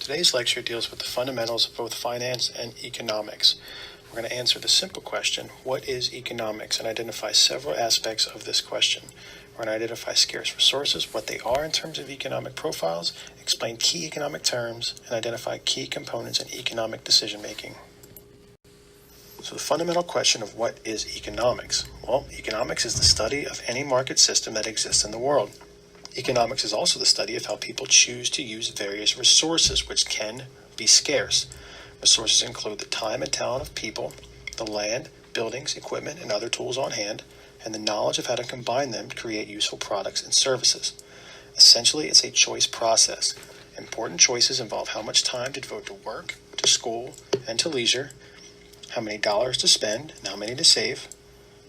Today's lecture deals with the fundamentals of both finance and economics. We're going to answer the simple question, what is economics, and identify several aspects of this question. We're going to identify scarce resources, what they are in terms of economic profiles, explain key economic terms, and identify key components in economic decision-making. So the fundamental question of what is economics? Well, economics is the study of any market system that exists in the world. Economics is also the study of how people choose to use various resources, which can be scarce. Resources include the time and talent of people, the land, buildings, equipment, and other tools on hand, and the knowledge of how to combine them to create useful products and services. Essentially, it's a choice process. Important choices involve how much time to devote to work, to school, and to leisure, how many dollars to spend and how many to save,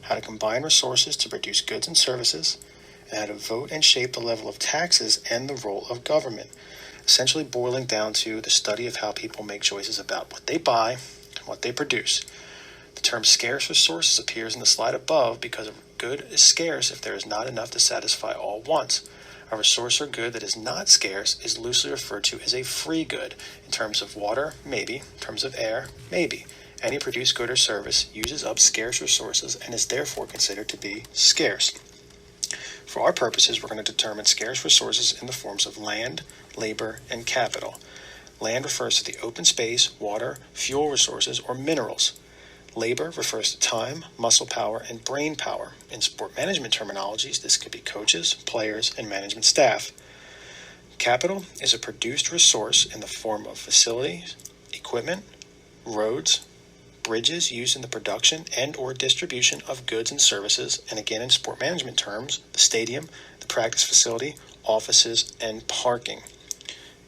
how to combine resources to produce goods and services, and how to vote and shape the level of taxes and the role of government, essentially boiling down to the study of how people make choices about what they buy and what they produce. The term scarce resources appears in the slide above because a good is scarce if there is not enough to satisfy all wants. A resource or good that is not scarce is loosely referred to as a free good. In terms of water, maybe. In terms of air, maybe. Any produced good or service uses up scarce resources and is therefore considered to be scarce. For our purposes, we're going to determine scarce resources in the forms of land, labor, and capital. Land refers to the open space, water, fuel resources, or minerals. Labor refers to time, muscle power, and brain power. In sport management terminologies, this could be coaches, players, and management staff. Capital is a produced resource in the form of facilities, equipment, roads, bridges used in the production and or distribution of goods and services, and again in sport management terms, the stadium, the practice facility, offices, and parking.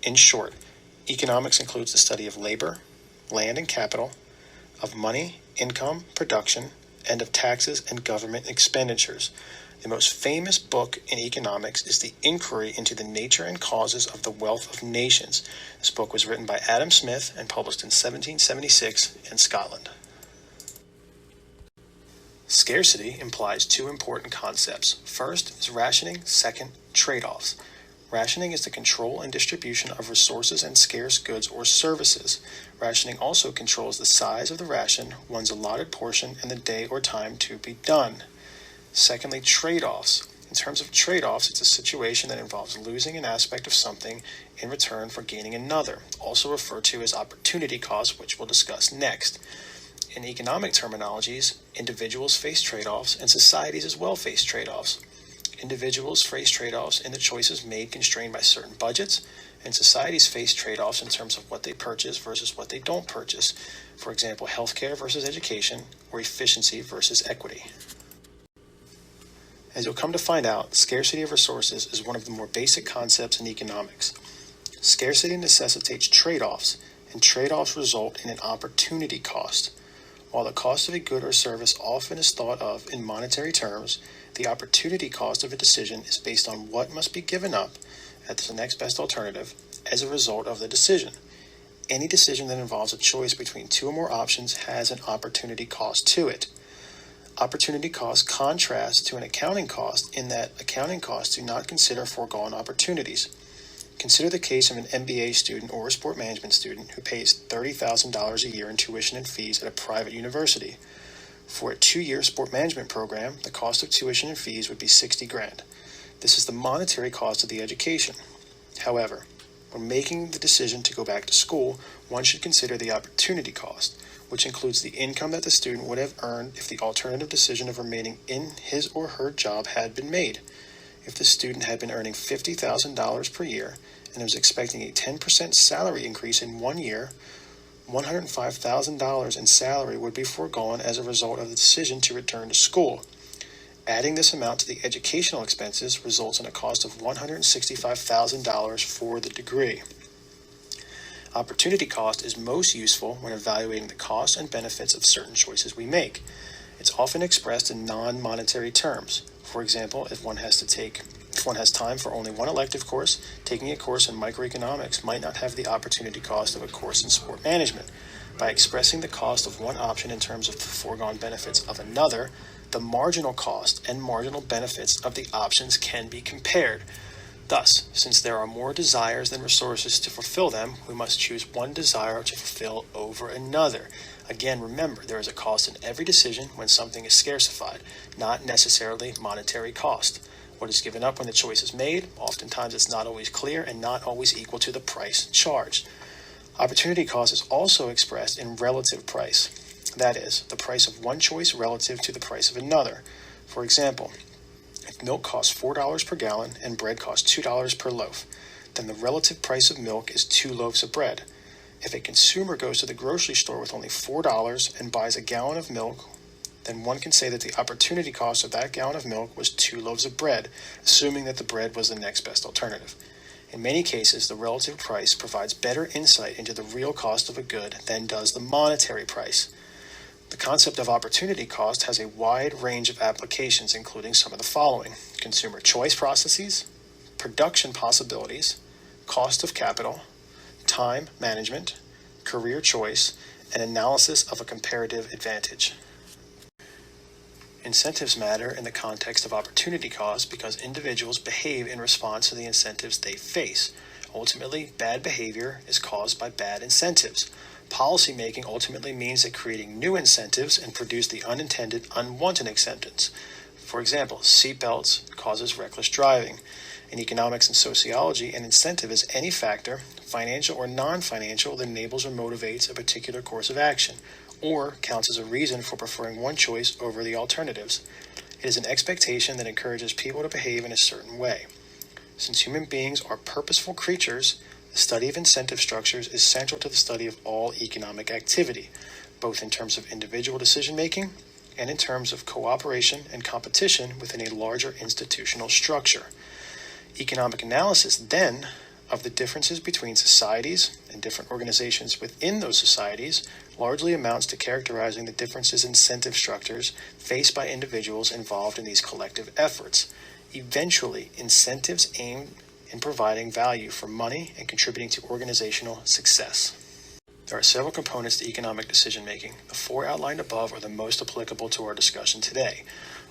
In short, economics includes the study of labor, land and capital, of money, income, production, and of taxes and government expenditures. The most famous book in economics is The Inquiry into the Nature and Causes of the Wealth of Nations. This book was written by Adam Smith and published in 1776 in Scotland. Scarcity implies two important concepts. First is rationing, second, trade-offs. Rationing is the control and distribution of resources and scarce goods or services. Rationing also controls the size of the ration, one's allotted portion, and the day or time to be done. Secondly, trade-offs. In terms of trade-offs, it's a situation that involves losing an aspect of something in return for gaining another, also referred to as opportunity cost, which we'll discuss next. In economic terminologies, individuals face trade-offs and societies as well face trade-offs. Individuals face trade-offs in the choices made constrained by certain budgets, and societies face trade-offs in terms of what they purchase versus what they don't purchase. For example, healthcare versus education, or efficiency versus equity. As you'll come to find out, scarcity of resources is one of the more basic concepts in economics. Scarcity necessitates trade-offs, and trade-offs result in an opportunity cost. While the cost of a good or service often is thought of in monetary terms, the opportunity cost of a decision is based on what must be given up as the next best alternative as a result of the decision. Any decision that involves a choice between two or more options has an opportunity cost to it. Opportunity cost contrasts to an accounting cost in that accounting costs do not consider foregone opportunities. Consider the case of an MBA student or a sport management student who pays $30,000 a year in tuition and fees at a private university. For a 2-year sport management program, the cost of tuition and fees would be $60,000. This is the monetary cost of the education. However, when making the decision to go back to school, one should consider the opportunity cost, which includes the income that the student would have earned if the alternative decision of remaining in his or her job had been made. If the student had been earning $50,000 per year and was expecting a 10% salary increase in 1 year, $105,000 in salary would be foregone as a result of the decision to return to school. Adding this amount to the educational expenses results in a cost of $165,000 for the degree. Opportunity cost is most useful when evaluating the costs and benefits of certain choices we make. It's often expressed in non-monetary terms. For example, if one has time for only one elective course, taking a course in microeconomics might not have the opportunity cost of a course in sport management. By expressing the cost of one option in terms of the foregone benefits of another, the marginal cost and marginal benefits of the options can be compared. Thus, since there are more desires than resources to fulfill them, we must choose one desire to fulfill over another. Again, remember, there is a cost in every decision when something is scarcified, not necessarily monetary cost. What is given up when the choice is made, oftentimes it's not always clear and not always equal to the price charged. Opportunity cost is also expressed in relative price. That is, the price of one choice relative to the price of another. For example, if milk costs $4 per gallon and bread costs $2 per loaf, then the relative price of milk is 2 loaves of bread. If a consumer goes to the grocery store with only $4 and buys a gallon of milk, then one can say that the opportunity cost of that gallon of milk was 2 loaves of bread, assuming that the bread was the next best alternative. In many cases, the relative price provides better insight into the real cost of a good than does the monetary price. The concept of opportunity cost has a wide range of applications, including some of the following: consumer choice processes, production possibilities, cost of capital, time management, career choice, and analysis of a comparative advantage. Incentives matter in the context of opportunity cost because individuals behave in response to the incentives they face. Ultimately, bad behavior is caused by bad incentives. Policymaking ultimately means that creating new incentives and produce the unintended, unwanted incentives. For example, seatbelts causes reckless driving. In economics and sociology, an incentive is any factor, financial or non-financial, that enables or motivates a particular course of action, or counts as a reason for preferring one choice over the alternatives. It is an expectation that encourages people to behave in a certain way. Since human beings are purposeful creatures, the study of incentive structures is central to the study of all economic activity, both in terms of individual decision-making and in terms of cooperation and competition within a larger institutional structure. Economic analysis, then, of the differences between societies and different organizations within those societies largely amounts to characterizing the differences in incentive structures faced by individuals involved in these collective efforts. Eventually, incentives aim in providing value for money and contributing to organizational success. There are several components to economic decision-making. The 4 outlined above are the most applicable to our discussion today.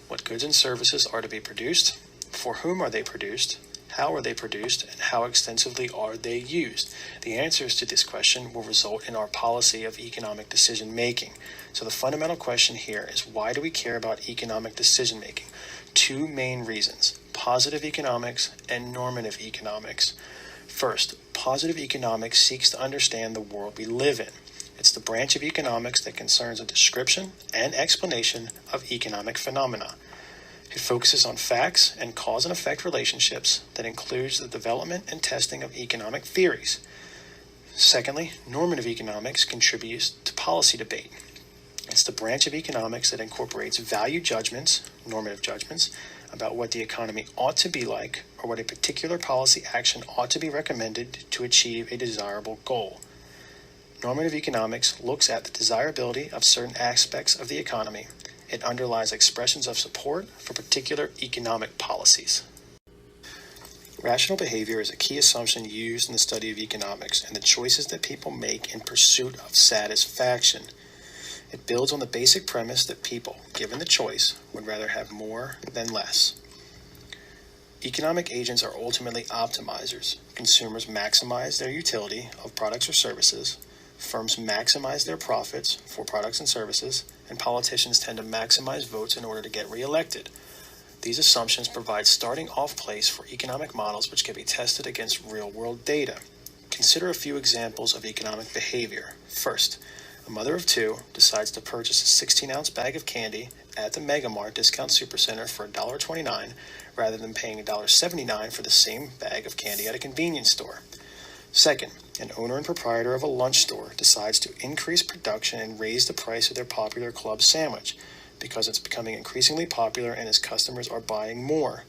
What goods and services are to be produced? For whom are they produced? How are they produced, and how extensively are they used? The answers to this question will result in our policy of economic decision-making. So the fundamental question here is, why do we care about economic decision-making? 2 main reasons: positive economics and normative economics. First, positive economics seeks to understand the world we live in. It's the branch of economics that concerns a description and explanation of economic phenomena. It focuses on facts and cause and effect relationships that includes the development and testing of economic theories. Secondly, normative economics contributes to policy debate. It's the branch of economics that incorporates value judgments, normative judgments, about what the economy ought to be like or what a particular policy action ought to be recommended to achieve a desirable goal. Normative economics looks at the desirability of certain aspects of the economy. It underlies expressions of support for particular economic policies. Rational behavior is a key assumption used in the study of economics and the choices that people make in pursuit of satisfaction. It builds on the basic premise that people, given the choice, would rather have more than less. Economic agents are ultimately optimizers. Consumers maximize their utility of products or services. Firms maximize their profits for products and services, and politicians tend to maximize votes in order to get reelected. These assumptions provide starting off place for economic models which can be tested against real-world data. Consider a few examples of economic behavior. First, a mother of 2 decides to purchase a 16-ounce bag of candy at the Mega Mart Discount Supercenter for $1.29 rather than paying $1.79 for the same bag of candy at a convenience store. Second, an owner and proprietor of a lunch store decides to increase production and raise the price of their popular club sandwich because it's becoming increasingly popular and his customers are buying more.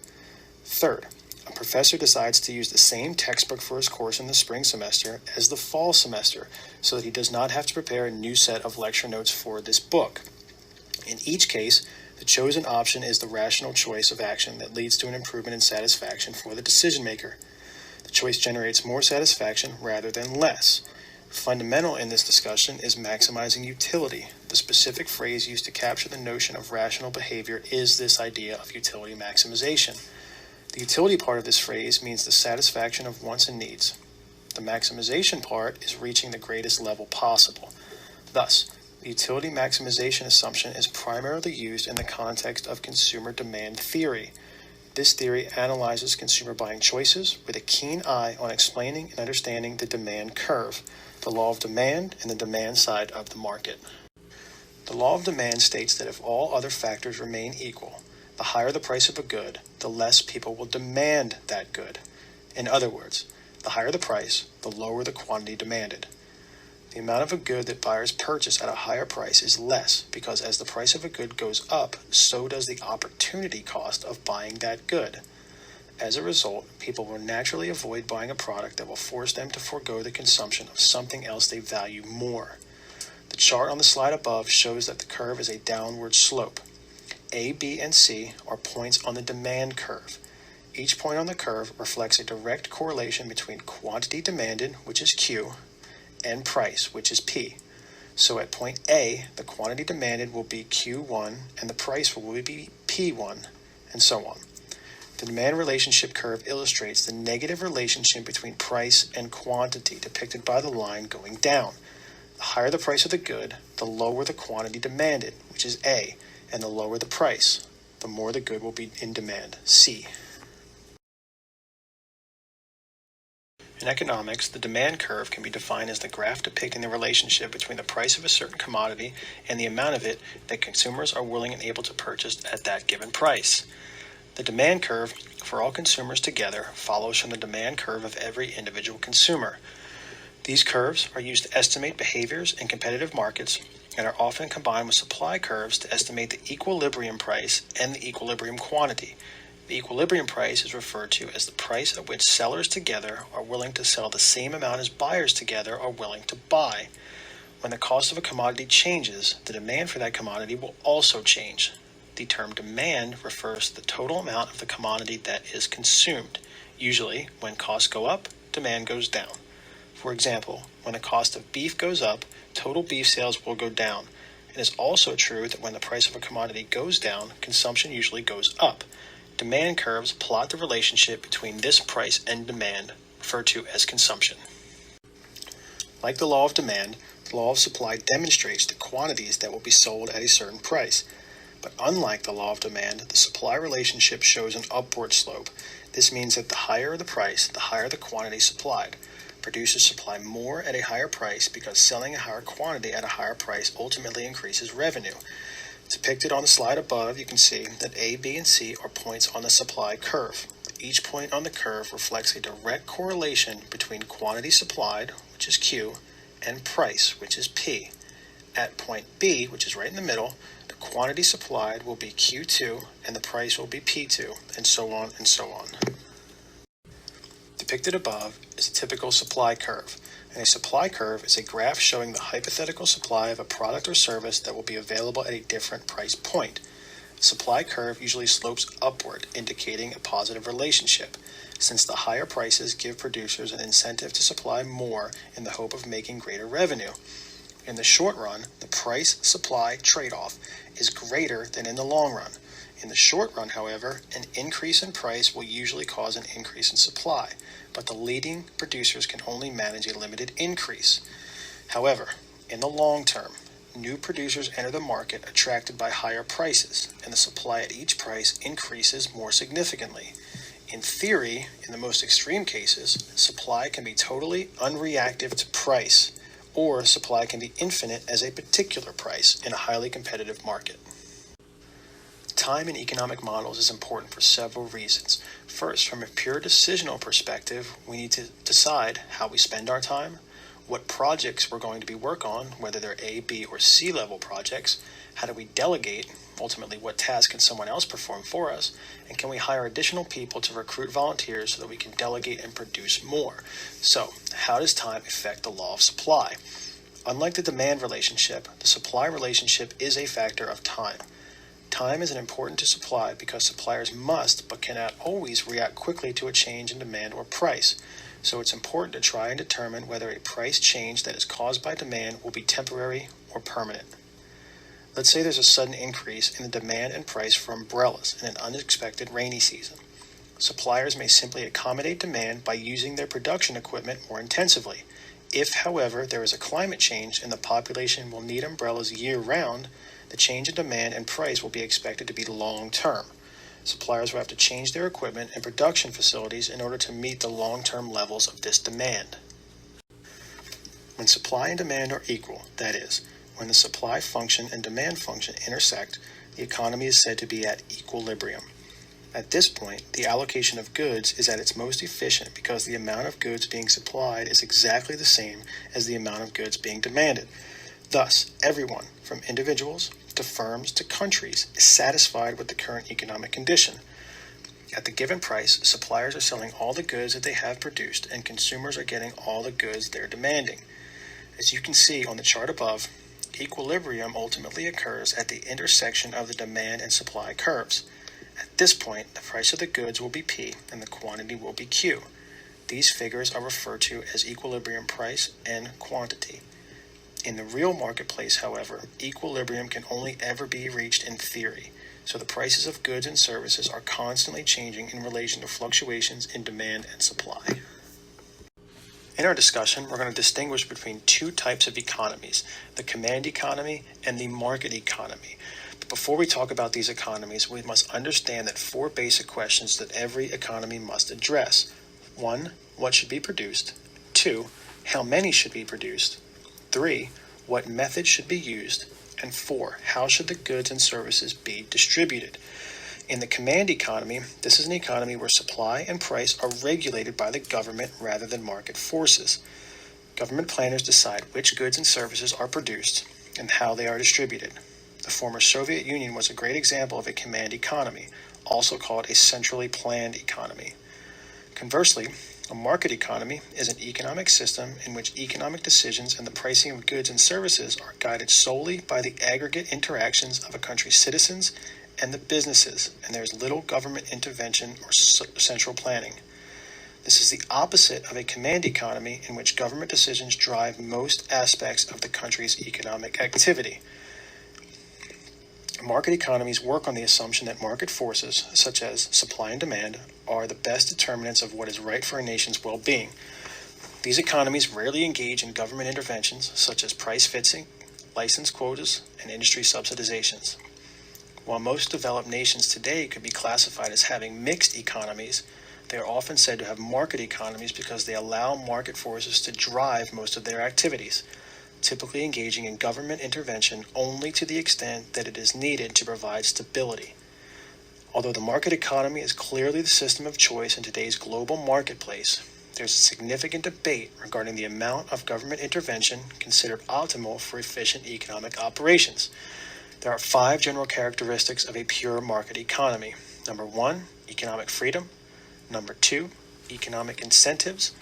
Third, a professor decides to use the same textbook for his course in the spring semester as the fall semester so that he does not have to prepare a new set of lecture notes for this book. In each case, the chosen option is the rational choice of action that leads to an improvement in satisfaction for the decision maker. The choice generates more satisfaction rather than less. Fundamental in this discussion is maximizing utility. The specific phrase used to capture the notion of rational behavior is this idea of utility maximization. The utility part of this phrase means the satisfaction of wants and needs. The maximization part is reaching the greatest level possible. Thus, the utility maximization assumption is primarily used in the context of consumer demand theory. This theory analyzes consumer buying choices with a keen eye on explaining and understanding the demand curve, the law of demand, and the demand side of the market. The law of demand states that if all other factors remain equal, the higher the price of a good, the less people will demand that good. In other words, the higher the price, the lower the quantity demanded. The amount of a good that buyers purchase at a higher price is less because as the price of a good goes up, so does the opportunity cost of buying that good. As a result, people will naturally avoid buying a product that will force them to forego the consumption of something else they value more. The chart on the slide above shows that the curve is a downward slope. A, B, and C are points on the demand curve. Each point on the curve reflects a direct correlation between quantity demanded, which is Q, and price, which is P. So at point A, the quantity demanded will be Q1 and the price will be P1, and so on. The demand relationship curve illustrates the negative relationship between price and quantity depicted by the line going down. The higher the price of the good, the lower the quantity demanded, which is A, and the lower the price, the more the good will be in demand, C. In economics, the demand curve can be defined as the graph depicting the relationship between the price of a certain commodity and the amount of it that consumers are willing and able to purchase at that given price. The demand curve for all consumers together follows from the demand curve of every individual consumer. These curves are used to estimate behaviors in competitive markets and are often combined with supply curves to estimate the equilibrium price and the equilibrium quantity. The equilibrium price is referred to as the price at which sellers together are willing to sell the same amount as buyers together are willing to buy. When the cost of a commodity changes, the demand for that commodity will also change. The term demand refers to the total amount of the commodity that is consumed. Usually, when costs go up, demand goes down. For example, when the cost of beef goes up, total beef sales will go down. It is also true that when the price of a commodity goes down, consumption usually goes up. Demand curves plot the relationship between this price and demand, referred to as consumption. Like the law of demand, the law of supply demonstrates the quantities that will be sold at a certain price. But unlike the law of demand, the supply relationship shows an upward slope. This means that the higher the price, the higher the quantity supplied. Producers supply more at a higher price because selling a higher quantity at a higher price ultimately increases revenue. Depicted on the slide above, you can see that A, B, and C are points on the supply curve. Each point on the curve reflects a direct correlation between quantity supplied, which is Q, and price, which is P. At point B, which is right in the middle, the quantity supplied will be Q2 and the price will be P2, and so on and so on. Depicted above is a typical supply curve, and a supply curve is a graph showing the hypothetical supply of a product or service that will be available at a different price point. The supply curve usually slopes upward, indicating a positive relationship, since the higher prices give producers an incentive to supply more in the hope of making greater revenue. In the short run, the price-supply trade-off is greater than in the long run. In the short run, however, an increase in price will usually cause an increase in supply, but the leading producers can only manage a limited increase. However, in the long term, new producers enter the market attracted by higher prices, and the supply at each price increases more significantly. In theory, in the most extreme cases, supply can be totally unreactive to price, or supply can be infinite as a particular price in a highly competitive market. Time in economic models is important for several reasons. First, from a pure decisional perspective, we need to decide how we spend our time, what projects we're going to be working on, whether they're A, B, or C level projects, how do we delegate, ultimately what task can someone else perform for us, and can we hire additional people to recruit volunteers so that we can delegate and produce more. So, how does time affect the law of supply? Unlike the demand relationship, the supply relationship is a factor of time. Time is important to supply because suppliers must but cannot always react quickly to a change in demand or price. So it's important to try and determine whether a price change that is caused by demand will be temporary or permanent. Let's say there's a sudden increase in the demand and price for umbrellas in an unexpected rainy season. Suppliers may simply accommodate demand by using their production equipment more intensively. If, however, there is a climate change and the population will need umbrellas year-round, the change in demand and price will be expected to be long-term. Suppliers will have to change their equipment and production facilities in order to meet the long-term levels of this demand. When supply and demand are equal, that is, when the supply function and demand function intersect, the economy is said to be at equilibrium. At this point, the allocation of goods is at its most efficient because the amount of goods being supplied is exactly the same as the amount of goods being demanded. Thus, everyone, from individuals to firms to countries, is satisfied with the current economic condition. At the given price, suppliers are selling all the goods that they have produced, and consumers are getting all the goods they're demanding. As you can see on the chart above, equilibrium ultimately occurs at the intersection of the demand and supply curves. At this point, the price of the goods will be P and the quantity will be Q. These figures are referred to as equilibrium price and quantity. In the real marketplace, however, equilibrium can only ever be reached in theory, so the prices of goods and services are constantly changing in relation to fluctuations in demand and supply. In our discussion, we're going to distinguish between two types of economies, the command economy and the market economy. But before we talk about these economies, we must understand that four basic questions that every economy must address. 1. What should be produced? 2. How many should be produced? 3. What methods should be used? And 4. How should the goods and services be distributed? In the command economy, this is an economy where supply and price are regulated by the government rather than market forces. Government planners decide which goods and services are produced and how they are distributed. The former Soviet Union was a great example of a command economy, also called a centrally planned economy. Conversely, a market economy is an economic system in which economic decisions and the pricing of goods and services are guided solely by the aggregate interactions of a country's citizens and the businesses, and there is little government intervention or central planning. This is the opposite of a command economy in which government decisions drive most aspects of the country's economic activity. Market economies work on the assumption that market forces, such as supply and demand, are the best determinants of what is right for a nation's well-being. These economies rarely engage in government interventions, such as price fixing, license quotas, and industry subsidizations. While most developed nations today could be classified as having mixed economies, they are often said to have market economies because they allow market forces to drive most of their activities, typically engaging in government intervention only to the extent that it is needed to provide stability. Although the market economy is clearly the system of choice in today's global marketplace, there's a significant debate regarding the amount of government intervention considered optimal for efficient economic operations. There are 5 general characteristics of a pure market economy. Number 1, economic freedom. Number 2, economic incentives.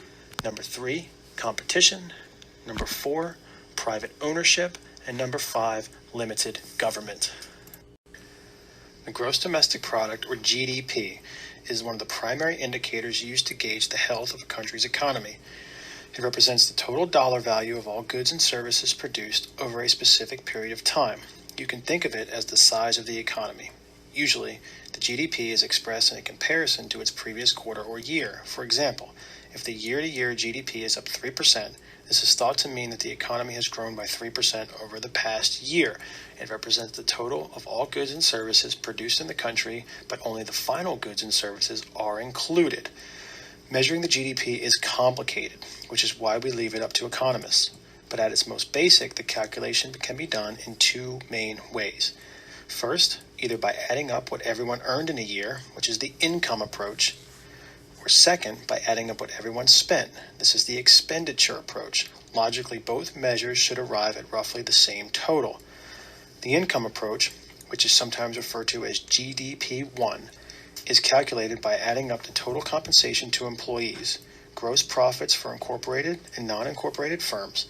Number 3, competition. Number 4, private ownership. And number 5, limited government. The gross domestic product, or GDP, is one of the primary indicators used to gauge the health of a country's economy. It represents the total dollar value of all goods and services produced over a specific period of time. You can think of it as the size of the economy. Usually, the GDP is expressed in a comparison to its previous quarter or year. For example, if the year-to-year GDP is up 3%, this is thought to mean that the economy has grown by 3% over the past year. It represents the total of all goods and services produced in the country, but only the final goods and services are included. Measuring the GDP is complicated, which is why we leave it up to economists. But at its most basic, the calculation can be done in 2 main ways. First, either by adding up what everyone earned in a year, which is the income approach, or second, by adding up what everyone spent. This is the expenditure approach. Logically, both measures should arrive at roughly the same total. The income approach, which is sometimes referred to as GDP-1, is calculated by adding up the total compensation to employees, gross profits for incorporated and non-incorporated firms,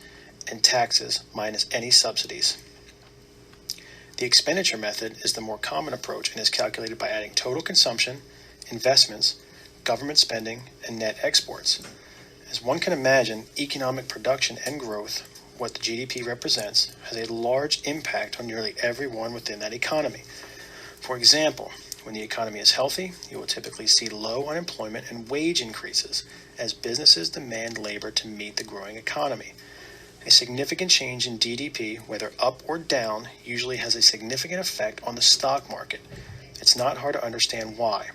and taxes minus any subsidies. The expenditure method is the more common approach and is calculated by adding total consumption, investments, government spending, and net exports. As one can imagine, economic production and growth, what the GDP represents, has a large impact on nearly everyone within that economy. For example, When the economy is healthy, you will typically see low unemployment and wage increases as businesses demand labor to meet the growing economy. A significant change in GDP, whether up or down, usually has a significant effect on the stock market. It's not hard to understand why.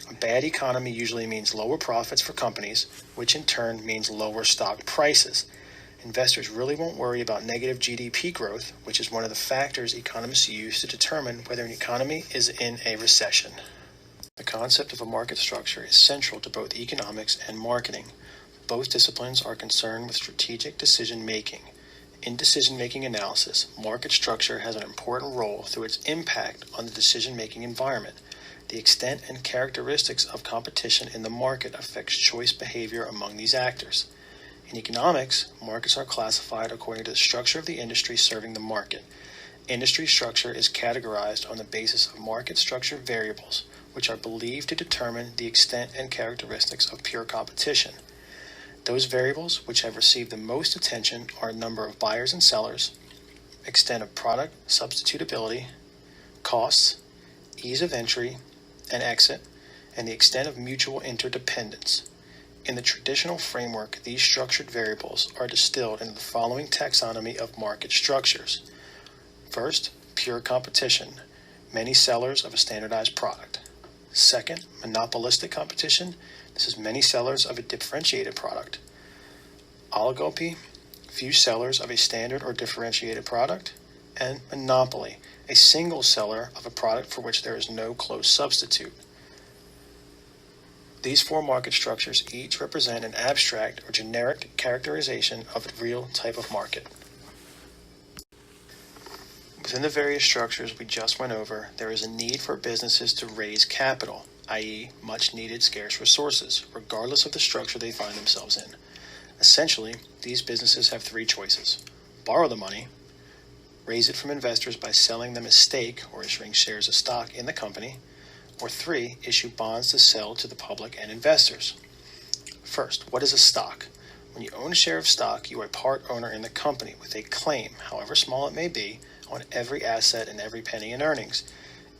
A bad economy usually means lower profits for companies, which in turn means lower stock prices. Investors really won't worry about negative GDP growth, which is one of the factors economists use to determine whether an economy is in a recession. The concept of a market structure is central to both economics and marketing. Both disciplines are concerned with strategic decision-making. In decision-making analysis, market structure has an important role through its impact on the decision-making environment. The extent and characteristics of competition in the market affects choice behavior among these actors. In economics, markets are classified according to the structure of the industry serving the market. Industry structure is categorized on the basis of market structure variables, which are believed to determine the extent and characteristics of pure competition. Those variables which have received the most attention are number of buyers and sellers, extent of product substitutability, costs, ease of entry and exit, and the extent of mutual interdependence. In the traditional framework, these structured variables are distilled into the following taxonomy of market structures. First, pure competition, many sellers of a standardized product. Second, monopolistic competition. This is many sellers of a differentiated product. Oligopoly, few sellers of a standard or differentiated product. And monopoly, a single seller of a product for which there is no close substitute. These four market structures each represent an abstract or generic characterization of a real type of market. Within the various structures we just went over, there is a need for businesses to raise capital, i.e., much needed scarce resources, regardless of the structure they find themselves in. Essentially, these businesses have three choices: borrow the money, raise it from investors by selling them a stake or issuing shares of stock in the company, or 3, issue bonds to sell to the public and investors. First, what is a stock? When you own a share of stock, you are a part owner in the company with a claim, however small it may be, on every asset and every penny in earnings.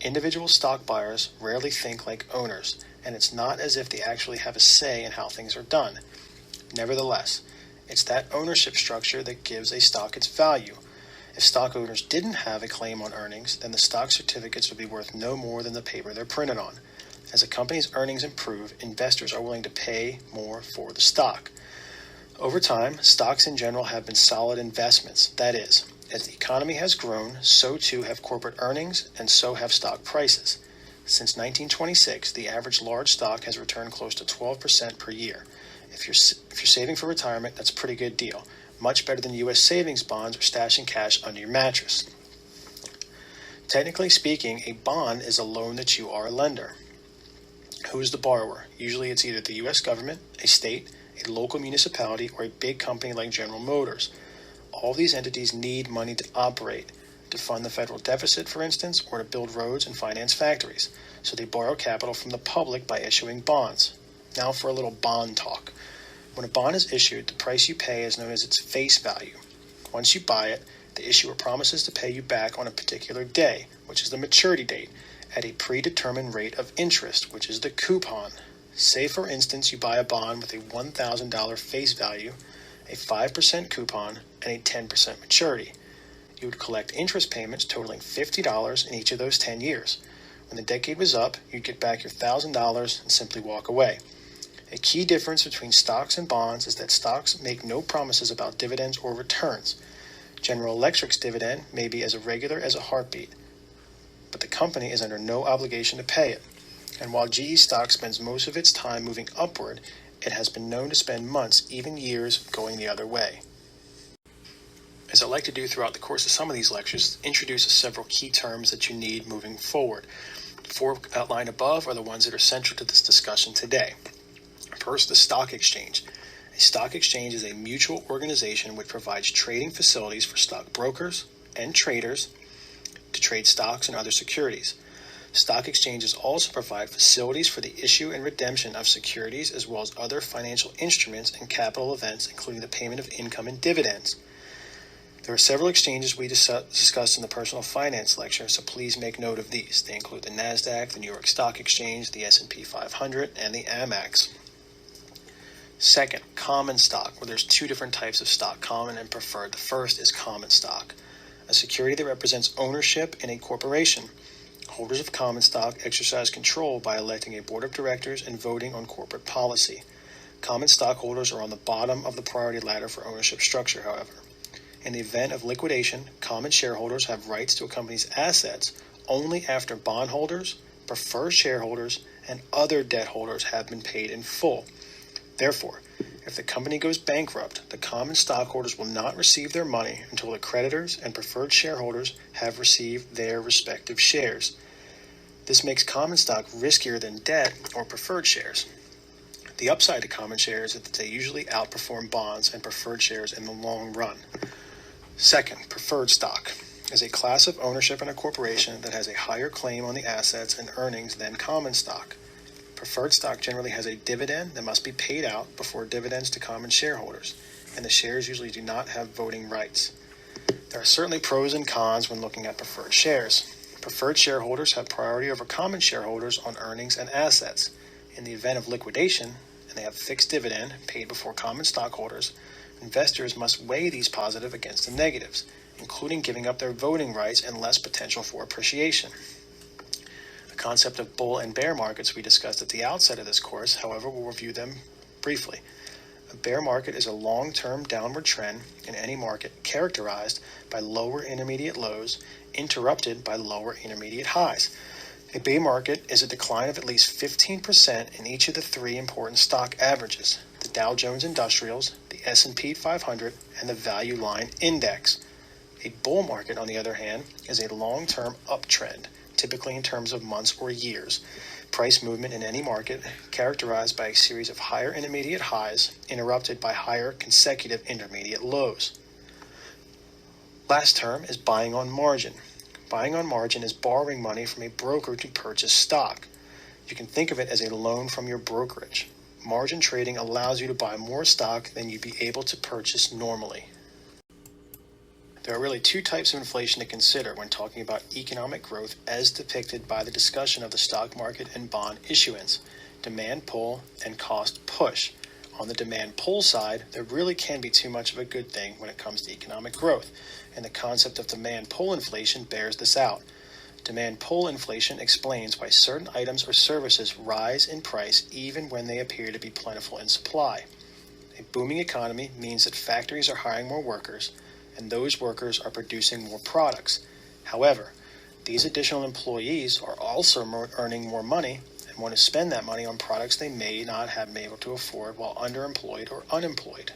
Individual stock buyers rarely think like owners, and it's not as if they actually have a say in how things are done. Nevertheless, it's that ownership structure that gives a stock its value. If stock owners didn't have a claim on earnings, then the stock certificates would be worth no more than the paper they're printed on. As a company's earnings improve, investors are willing to pay more for the stock. Over time, stocks in general have been solid investments. That is, as the economy has grown, so too have corporate earnings, and so have stock prices. Since 1926, the average large stock has returned close to 12% per year. If you're saving for retirement, that's a pretty good deal. Much better than U.S. savings bonds or stashing cash under your mattress. Technically speaking, a bond is a loan that you are a lender. Who is the borrower? Usually it's either the U.S. government, a state, a local municipality, or a big company like General Motors. All these entities need money to operate, to fund the federal deficit, for instance, or to build roads and finance factories. So they borrow capital from the public by issuing bonds. Now for a little bond talk. When a bond is issued, the price you pay is known as its face value. Once you buy it, the issuer promises to pay you back on a particular day, which is the maturity date, at a predetermined rate of interest, which is the coupon. Say, for instance, you buy a bond with a $1,000 face value, a 5% coupon, and a 10% maturity. You would collect interest payments totaling $50 in each of those 10 years. When the decade was up, you'd get back your $1,000 and simply walk away. A key difference between stocks and bonds is that stocks make no promises about dividends or returns. General Electric's dividend may be as irregular as a heartbeat, but the company is under no obligation to pay it. And while GE stock spends most of its time moving upward, it has been known to spend months, even years, going the other way. As I like to do throughout the course of some of these lectures, introduce several key terms that you need moving forward. The 4 outlined above are the ones that are central to this discussion today. First, the stock exchange. A stock exchange is a mutual organization which provides trading facilities for stock brokers and traders to trade stocks and other securities. Stock exchanges also provide facilities for the issue and redemption of securities as well as other financial instruments and capital events, including the payment of income and dividends. There are several exchanges we discussed in the personal finance lecture, so please make note of these. They include the NASDAQ, the New York Stock Exchange, the S&P 500, and the AMEX. Second, common stock, where there's two different types of stock, common and preferred. The first is common stock, a security that represents ownership in a corporation. Holders of common stock exercise control by electing a board of directors and voting on corporate policy. Common stockholders are on the bottom of the priority ladder for ownership structure, however. In the event of liquidation, common shareholders have rights to a company's assets only after bondholders, preferred shareholders, and other debt holders have been paid in full. Therefore, if the company goes bankrupt, the common stockholders will not receive their money until the creditors and preferred shareholders have received their respective shares. This makes common stock riskier than debt or preferred shares. The upside to common shares is that they usually outperform bonds and preferred shares in the long run. Second, preferred stock is a class of ownership in a corporation that has a higher claim on the assets and earnings than common stock. Preferred stock generally has a dividend that must be paid out before dividends to common shareholders, and the shares usually do not have voting rights. There are certainly pros and cons when looking at preferred shares. Preferred shareholders have priority over common shareholders on earnings and assets. In the event of liquidation, and they have fixed dividend paid before common stockholders, investors must weigh these positive against the negatives, including giving up their voting rights and less potential for appreciation. The concept of bull and bear markets we discussed at the outset of this course, however, we'll review them briefly. A bear market is a long-term downward trend in any market characterized by lower intermediate lows interrupted by lower intermediate highs. A bear market is a decline of at least 15% in each of the three important stock averages, the Dow Jones Industrials, the S&P 500, and the Value Line Index. A bull market, on the other hand, is a long-term uptrend, typically in terms of months or years. Price movement in any market characterized by a series of higher intermediate highs interrupted by higher consecutive intermediate lows. Last term is buying on margin. Buying on margin is borrowing money from a broker to purchase stock. You can think of it as a loan from your brokerage. Margin trading allows you to buy more stock than you'd be able to purchase normally. There are really two types of inflation to consider when talking about economic growth as depicted by the discussion of the stock market and bond issuance: demand pull and cost push. On the demand pull side, there really can be too much of a good thing when it comes to economic growth, and the concept of demand pull inflation bears this out. Demand pull inflation explains why certain items or services rise in price even when they appear to be plentiful in supply. A booming economy means that factories are hiring more workers, and those workers are producing more products. However, these additional employees are also earning more money and want to spend that money on products they may not have been able to afford while underemployed or unemployed.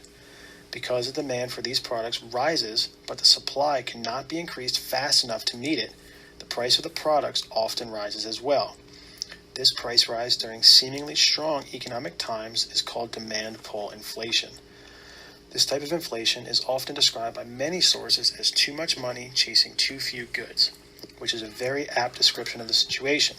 Because the demand for these products rises, but the supply cannot be increased fast enough to meet it, the price of the products often rises as well. This price rise during seemingly strong economic times is called demand pull inflation. This type of inflation is often described by many sources as too much money chasing too few goods, which is a very apt description of the situation.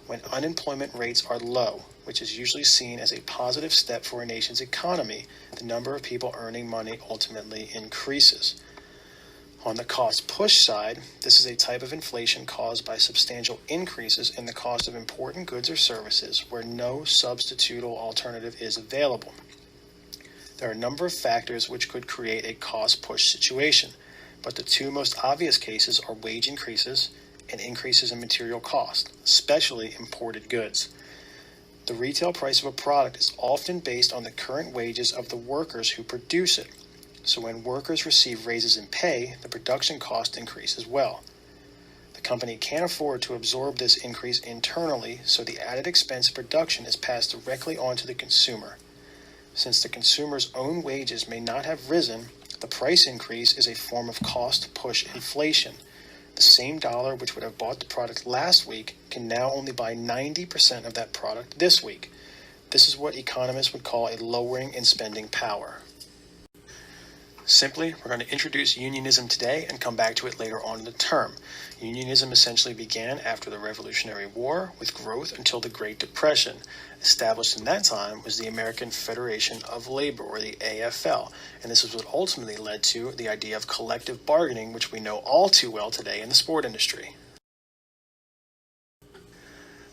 When unemployment rates are low, which is usually seen as a positive step for a nation's economy, the number of people earning money ultimately increases. On the cost push side, this is a type of inflation caused by substantial increases in the cost of important goods or services where no substitutable alternative is available. There are a number of factors which could create a cost push situation, but the two most obvious cases are wage increases and increases in material cost, especially imported goods. The retail price of a product is often based on the current wages of the workers who produce it. So when workers receive raises in pay, the production cost increases as well. The company can't afford to absorb this increase internally, so the added expense of production is passed directly on to the consumer. Since the consumer's own wages may not have risen, the price increase is a form of cost push inflation. The same dollar which would have bought the product last week can now only buy 90% of that product this week. This is what economists would call a lowering in spending power. Simply, we're going to introduce unionism today and come back to it later on in the term. Unionism essentially began after the Revolutionary War with growth until the Great Depression. Established in that time was the American Federation of Labor, or the AFL, and this is what ultimately led to the idea of collective bargaining, which we know all too well today in the sport industry.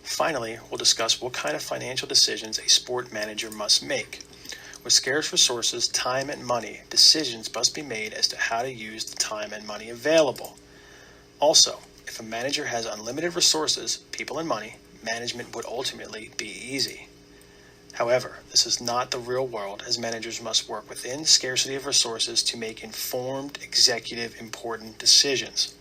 Finally, we'll discuss what kind of financial decisions a sport manager must make. With scarce resources, time and money, decisions must be made as to how to use the time and money available. Also, if a manager has unlimited resources, people and money, management would ultimately be easy. However, this is not the real world, as managers must work within scarcity of resources to make informed, executive, important decisions.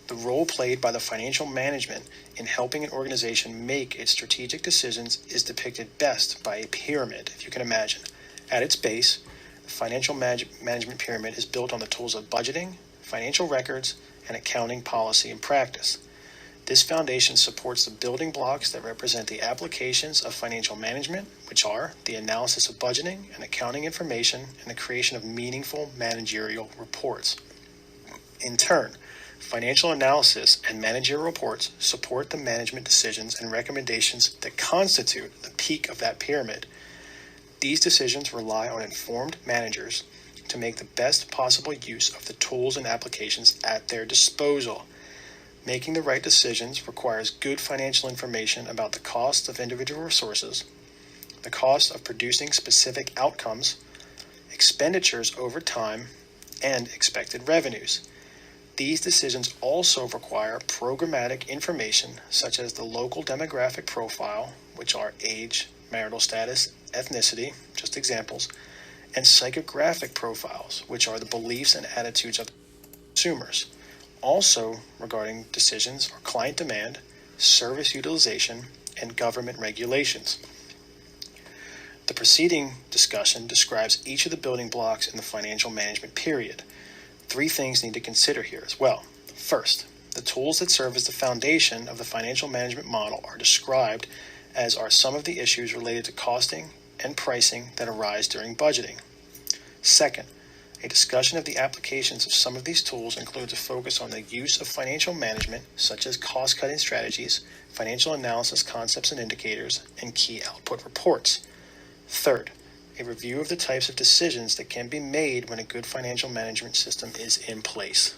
The role played by the financial management in helping an organization make its strategic decisions is depicted best by a pyramid, if you can imagine. At its base, the financial management pyramid is built on the tools of budgeting, financial records, and accounting policy and practice. This foundation supports the building blocks that represent the applications of financial management, which are the analysis of budgeting and accounting information and the creation of meaningful managerial reports. In turn, financial analysis and managerial reports support the management decisions and recommendations that constitute the peak of that pyramid. These decisions rely on informed managers to make the best possible use of the tools and applications at their disposal. Making the right decisions requires good financial information about the cost of individual resources, the cost of producing specific outcomes, expenditures over time, and expected revenues. These decisions also require programmatic information such as the local demographic profile, which are age, marital status, ethnicity, just examples, and psychographic profiles, which are the beliefs and attitudes of consumers. Also regarding decisions are client demand, service utilization, and government regulations. The preceding discussion describes each of the building blocks in the financial management period. 3 things need to consider here as well. First, the tools that serve as the foundation of the financial management model are described as are some of the issues related to costing and pricing that arise during budgeting. Second, a discussion of the applications of some of these tools includes a focus on the use of financial management, such as cost-cutting strategies, financial analysis concepts and indicators, and key output reports. Third, a review of the types of decisions that can be made when a good financial management system is in place.